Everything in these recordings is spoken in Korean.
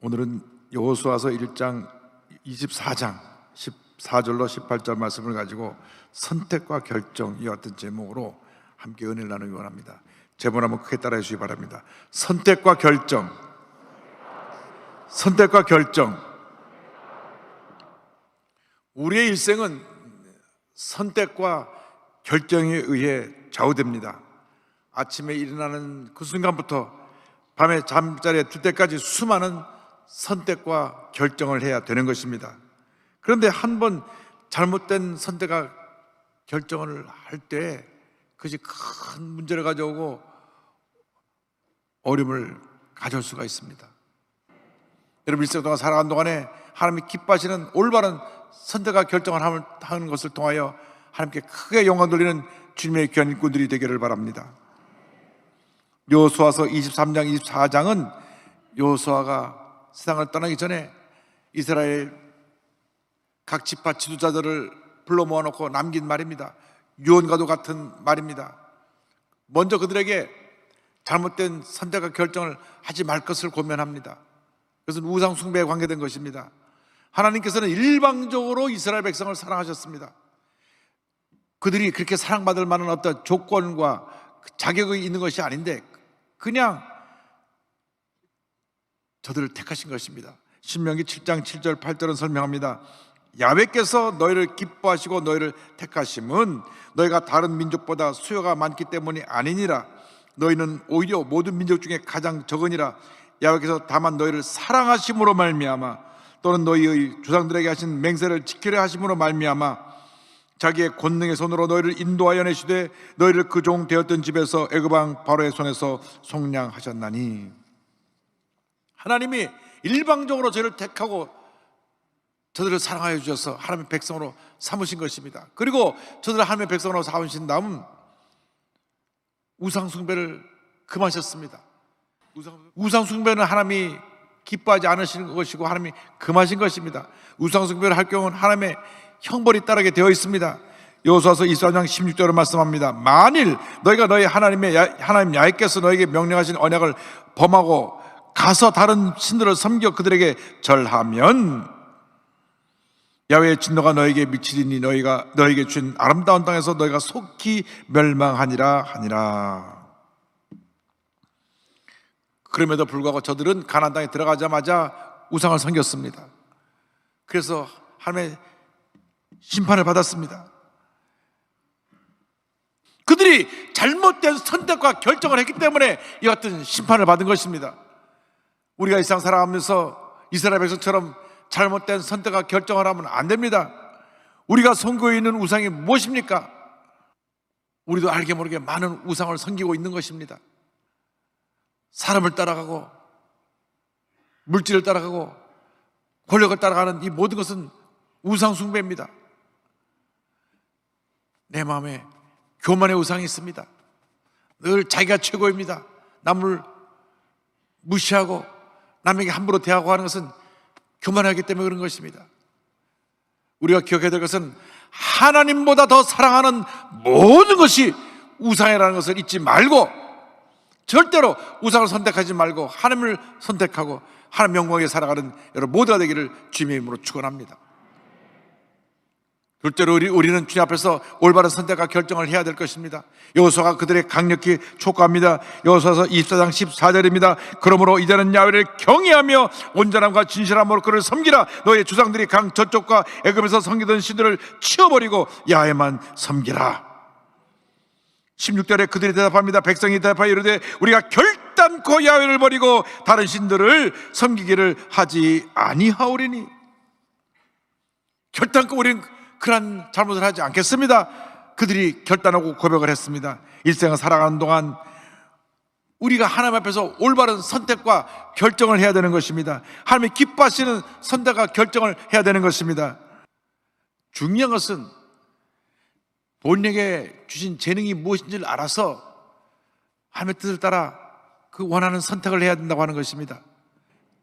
오늘은 여호수아서 1장 24장 14절로 18절 말씀을 가지고 선택과 결정이 어떤 제목으로 함께 은혜를 나누기 원합니다. 제목 한번 크게 따라해 주시기 바랍니다. 선택과 결정. 선택과 결정. 우리의 일생은 선택과 결정에 의해 좌우됩니다. 아침에 일어나는 그 순간부터 밤에 잠자리에 들 때까지 수많은 선택과 결정을 해야 되는 것입니다. 그런데 한 번 잘못된 선택과 결정을 할 때 그것이 큰 문제를 가져오고 어려움을 가져올 수가 있습니다. 여러분 일생 동안 살아가는 동안에 하나님이 기뻐하시는 올바른 선택과 결정을 하는 것을 통하여 하나님께 크게 영광 돌리는 주님의 귀한 일꾼들이 되기를 바랍니다. 여호수아서 23장 24장은 여호수아가 세상을 떠나기 전에 이스라엘 각 지파 지도자들을 불러 모아놓고 남긴 말입니다. 유언과도 같은 말입니다. 먼저 그들에게 잘못된 선택과 결정을 하지 말 것을 권면합니다. 그것은 우상 숭배에 관계된 것입니다. 하나님께서는 일방적으로 이스라엘 백성을 사랑하셨습니다. 그들이 그렇게 사랑받을 만한 어떤 조건과 자격이 있는 것이 아닌데 그냥 저들을 택하신 것입니다. 신명기 7장 7절 8절은 설명합니다. 야훼께서 너희를 기뻐하시고 너희를 택하심은 너희가 다른 민족보다 수요가 많기 때문이 아니니라. 너희는 오히려 모든 민족 중에 가장 적으니라. 야훼께서 다만 너희를 사랑하심으로 말미암아 또는 너희의 조상들에게 하신 맹세를 지키려 하심으로 말미암아 자기의 권능의 손으로 너희를 인도하여 내시되 너희를 그 종 되었던 집에서 애굽 왕 바로의 손에서 속량하셨나니. 하나님이 일방적으로 저를 택하고 저들을 사랑하여 주셔서 하나님의 백성으로 삼으신 것입니다. 그리고 저들을 하나님의 백성으로 삼으신 다음 우상 숭배를 금하셨습니다. 우상 숭배는 하나님이 기뻐하지 않으시는 것이고 하나님이 금하신 것입니다. 우상 숭배를 할 경우는 하나님의 형벌이 따르게 되어 있습니다. 여호수아서 24장 16절을 말씀합니다. 만일 너희가 너희 하나님 야훼께서 너에게 명령하신 언약을 범하고 가서 다른 신들을 섬겨 그들에게 절하면 야훼의 진노가 너에게 미치리니 너희가 너에게 준 아름다운 땅에서 너희가 속히 멸망하니라 하니라. 그럼에도 불구하고 저들은 가나안 땅에 들어가자마자 우상을 섬겼습니다. 그래서 하나님의 심판을 받았습니다. 그들이 잘못된 선택과 결정을 했기 때문에 이 같은 심판을 받은 것입니다. 우리가 이 세상 살아가면서 이스라엘 백성처럼 잘못된 선택과 결정을 하면 안 됩니다. 우리가 섬기고 있는 우상이 무엇입니까? 우리도 알게 모르게 많은 우상을 섬기고 있는 것입니다. 사람을 따라가고 물질을 따라가고 권력을 따라가는 이 모든 것은 우상 숭배입니다. 내 마음에 교만의 우상이 있습니다. 늘 자기가 최고입니다. 남을 무시하고 남에게 함부로 대하고 하는 것은 교만하기 때문에 그런 것입니다. 우리가 기억해야 될 것은 하나님보다 더 사랑하는 모든 것이 우상이라는 것을 잊지 말고 절대로 우상을 선택하지 말고 하나님을 선택하고 하나님 영광에 살아가는 여러분 모두가 되기를 주님의 이름으로 축원합니다. 둘째로 우리는 주님 앞에서 올바른 선택과 결정을 해야 될 것입니다. 여호수아가 그들의 강력히 촉구합니다. 여호수아서 24장 14절입니다. 그러므로 이제는 야훼를 경외하며 온전함과 진실함으로 그를 섬기라. 너의 조상들이 강 저쪽과 애굽에서 섬기던 신들을 치워버리고 야훼만 섬기라. 16절에 그들이 대답합니다. 백성이 대답하여 이르되 우리가 결단코 야훼를 버리고 다른 신들을 섬기기를 하지 아니하오리니. 결단코 우리는 그런 잘못을 하지 않겠습니다. 그들이 결단하고 고백을 했습니다. 일생을 살아가는 동안 우리가 하나님 앞에서 올바른 선택과 결정을 해야 되는 것입니다. 하나님이 기뻐하시는 선택과 결정을 해야 되는 것입니다. 중요한 것은 본인에게 주신 재능이 무엇인지를 알아서 하나님의 뜻을 따라 그 원하는 선택을 해야 된다고 하는 것입니다.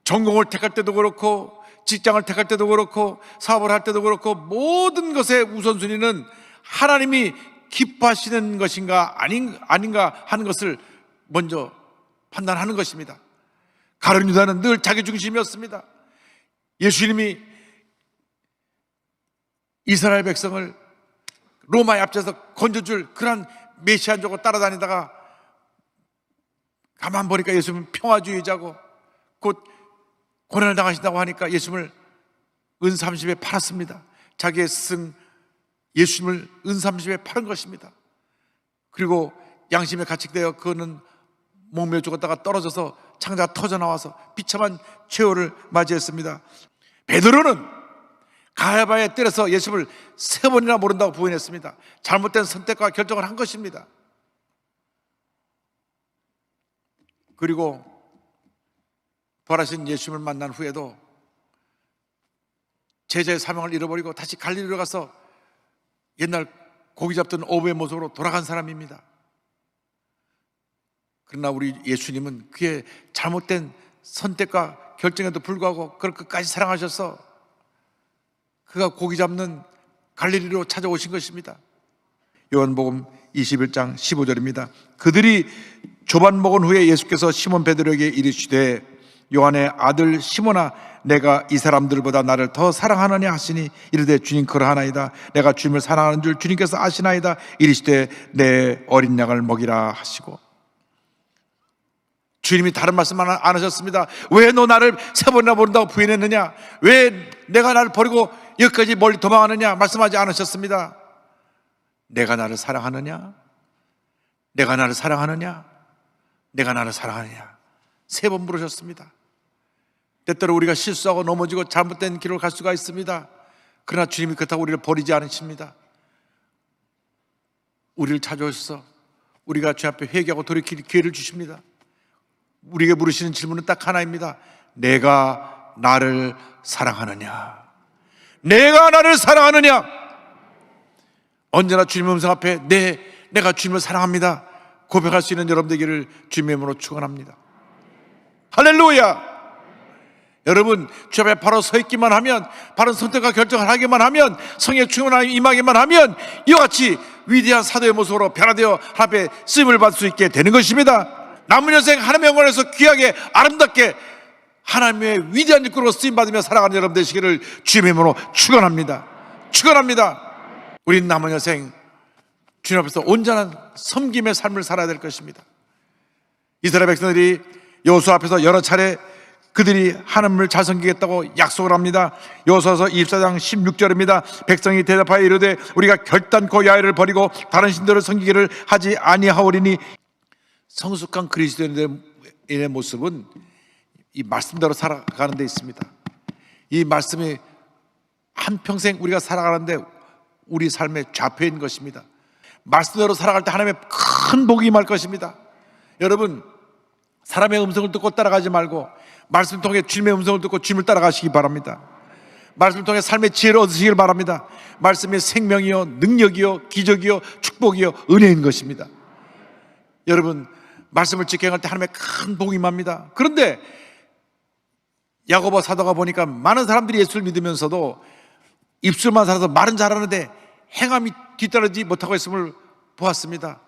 전공을 택할 때도 그렇고 직장을 택할 때도 그렇고 사업을 할 때도 그렇고 모든 것의 우선순위는 하나님이 기뻐하시는 것인가 아닌가 하는 것을 먼저 판단하는 것입니다. 가룟 유다는 늘 자기 중심이었습니다. 예수님이 이스라엘 백성을 로마의 앞에서 건져줄 그런 메시아인 줄 알고 따라다니다가 가만 보니까 예수님은 평화주의자고 곧 고난을 당하신다고 하니까 예수님을 은30에 팔았습니다. 자기의 스승 예수님을 은30에 팔은 것입니다. 그리고 양심에 가책되어 그는 목매어 죽었다가 떨어져서 창자가 터져 나와서 비참한 최후를 맞이했습니다. 베드로는 가야바에 때려서 예수님을 3번이나 모른다고 부인했습니다. 잘못된 선택과 결정을 한 것입니다. 그리고 부활하신 예수님을 만난 후에도 제자의 사명을 잃어버리고 다시 갈릴리로 가서 옛날 고기 잡던 어부의 모습으로 돌아간 사람입니다. 그러나 우리 예수님은 그의 잘못된 선택과 결정에도 불구하고 그를 끝까지 사랑하셔서 그가 고기 잡는 갈릴리로 찾아오신 것입니다. 요한복음 21장 15절입니다. 그들이 조반 먹은 후에 예수께서 시몬 베드로에게 이르시되 요한의 아들 시몬아 내가 이 사람들보다 나를 더 사랑하느냐 하시니 이르되 주님 그러하나이다. 내가 주님을 사랑하는 줄 주님께서 아시나이다. 이르시되 내 어린 양을 먹이라 하시고, 주님이 다른 말씀 안 하셨습니다. 왜 너 나를 3번이나 모른다고 부인했느냐, 왜 내가 나를 버리고 여기까지 멀리 도망하느냐 말씀하지 않으셨습니다. 내가 나를 사랑하느냐, 내가 나를 사랑하느냐, 내가 나를 사랑하느냐 3번 물으셨습니다. 때때로 우리가 실수하고 넘어지고 잘못된 길을 갈 수가 있습니다. 그러나 주님이 그렇다고 우리를 버리지 않으십니다. 우리를 찾아오셔서 우리가 주 앞에 회개하고 돌이킬 기회를 주십니다. 우리에게 물으시는 질문은 딱 하나입니다. 내가 나를 사랑하느냐, 내가 나를 사랑하느냐. 언제나 주님의 음성 앞에 내가 주님을 사랑합니다 고백할 수 있는 여러분 되기를 주님의 이름으로 축원합니다. 할렐루야. 여러분 주 앞에 바로 서 있기만 하면, 바른 선택과 결정을 하기만 하면, 성령의 충만함이 임하기만 하면 이와 같이 위대한 사도의 모습으로 변화되어 앞에 쓰임을 받을 수 있게 되는 것입니다. 남은 여생 하나님의 영광에서 귀하게 아름답게 하나님의 위대한 일꾼으로 쓰임받으며 살아가는 여러분 되시기를 주님의 이름으로 축원합니다. 축원합니다. 우린 남은 여생 주님 앞에서 온전한 섬김의 삶을 살아야 될 것입니다. 이스라엘 백성들이 여호수아 앞에서 여러 차례 그들이 하나님을 잘 섬기겠다고 약속을 합니다. 여호수아서 24장 16절입니다. 백성이 대답하여 이르되 우리가 결단코 야훼를 버리고 다른 신들을 섬기기를 하지 아니하오리니. 성숙한 그리스도인의 모습은 이 말씀대로 살아가는 데 있습니다. 이 말씀이 한평생 우리가 살아가는데 우리 삶의 좌표인 것입니다. 말씀대로 살아갈 때 하나님의 큰 복이 임할 것입니다. 여러분 사람의 음성을 듣고 따라가지 말고 말씀을 통해 주님의 음성을 듣고 주님을 따라가시기 바랍니다. 말씀을 통해 삶의 지혜를 얻으시길 바랍니다. 말씀이 생명이요 능력이요 기적이요 축복이요 은혜인 것입니다. 여러분 말씀을 지켜 행할 때 하나님의 큰 복이 임합니다. 그런데 야고보 사도가 보니까 많은 사람들이 예수를 믿으면서도 입술만 살아서 말은 잘하는데 행함이 뒤따르지 못하고 있음을 보았습니다.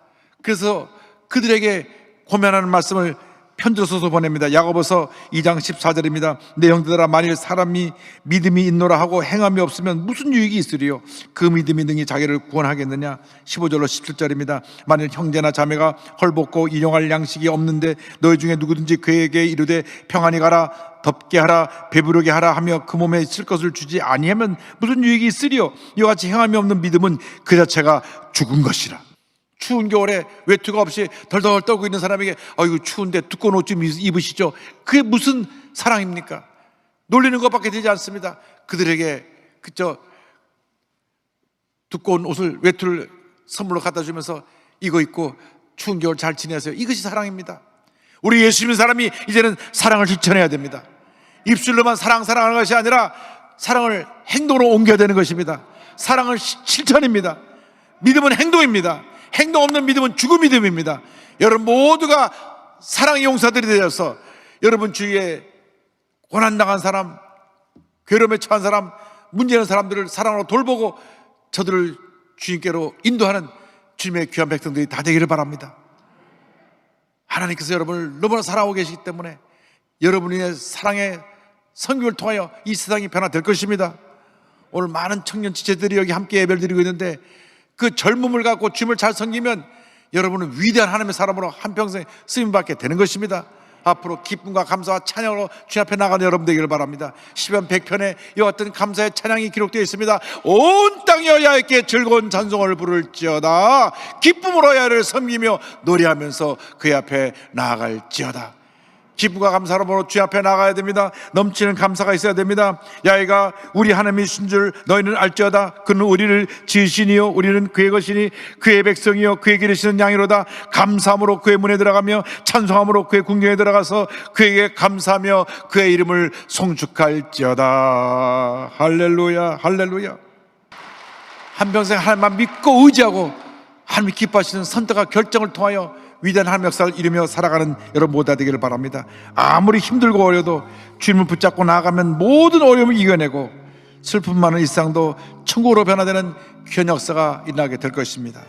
그래서 그들에게 고면하는 말씀을 편지로 써서 보냅니다. 야고보서 2장 14절입니다. 내 형제들아 만일 사람이 믿음이 있노라 하고 행함이 없으면 무슨 유익이 있으리요? 그 믿음이 능히 자기를 구원하겠느냐? 15절로 17절입니다. 만일 형제나 자매가 헐벗고 일용할 양식이 없는데 너희 중에 누구든지 그에게 이르되 평안히 가라 덥게 하라 배부르게 하라 하며 그 몸에 있을 것을 주지 아니하면 무슨 유익이 있으리요? 이와 같이 행함이 없는 믿음은 그 자체가 죽은 것이라. 추운 겨울에 외투가 없이 덜덜 떨고 있는 사람에게 이거 추운데 두꺼운 옷 좀 입으시죠. 그게 무슨 사랑입니까? 놀리는 것밖에 되지 않습니다. 그들에게 그저 두꺼운 옷을 외투를 선물로 갖다 주면서 이거 입고 추운 겨울 잘 지내세요. 이것이 사랑입니다. 우리 예수 믿는 사람이 이제는 사랑을 실천해야 됩니다. 입술로만 사랑하는 것이 아니라 사랑을 행동으로 옮겨야 되는 것입니다. 사랑은 실천입니다. 믿음은 행동입니다. 행동 없는 믿음은 죽은 믿음입니다. 여러분 모두가 사랑의 용사들이 되어서 여러분 주위에 고난당한 사람, 괴로움에 처한 사람, 문제 있는 사람들을 사랑으로 돌보고 저들을 주님께로 인도하는 주님의 귀한 백성들이 다 되기를 바랍니다. 하나님께서 여러분을 너무나 사랑하고 계시기 때문에 여러분의 사랑의 선교를 통하여 이 세상이 변화될 것입니다. 오늘 많은 청년 지체들이 여기 함께 예배를 드리고 있는데 그 젊음을 갖고 주님을 잘 섬기면 여러분은 위대한 하나님의 사람으로 한평생 쓰임받게 되는 것입니다. 앞으로 기쁨과 감사와 찬양으로 주님 앞에 나가는 여러분 되기를 바랍니다. 시편 100편에 이와 같은 감사의 찬양이 기록되어 있습니다. 온 땅이여 야훼께 즐거운 찬송을 부를지어다. 기쁨으로 야훼를 섬기며 노래하면서 그의 앞에 나아갈지어다. 기쁨과 감사로 주님 앞에 나가야 됩니다. 넘치는 감사가 있어야 됩니다. 야훼가 우리 하나님이신 줄 너희는 알지어다. 그는 우리를 지으시니요 우리는 그의 것이니 그의 백성이요 그의 기르시는 양이로다. 감사함으로 그의 문에 들어가며 찬송함으로 그의 궁경에 들어가서 그에게 감사하며 그의 이름을 송축할지어다. 할렐루야, 할렐루야. 한평생 하나님만 믿고 의지하고 하나님이 기뻐하시는 선택과 결정을 통하여 위대한 하나님의 역사를 이루며 살아가는 여러분 모두가 되기를 바랍니다. 아무리 힘들고 어려도 주님을 붙잡고 나아가면 모든 어려움을 이겨내고 슬픔 많은 일상도 천국으로 변화되는 귀한 역사가 일어나게 될 것입니다.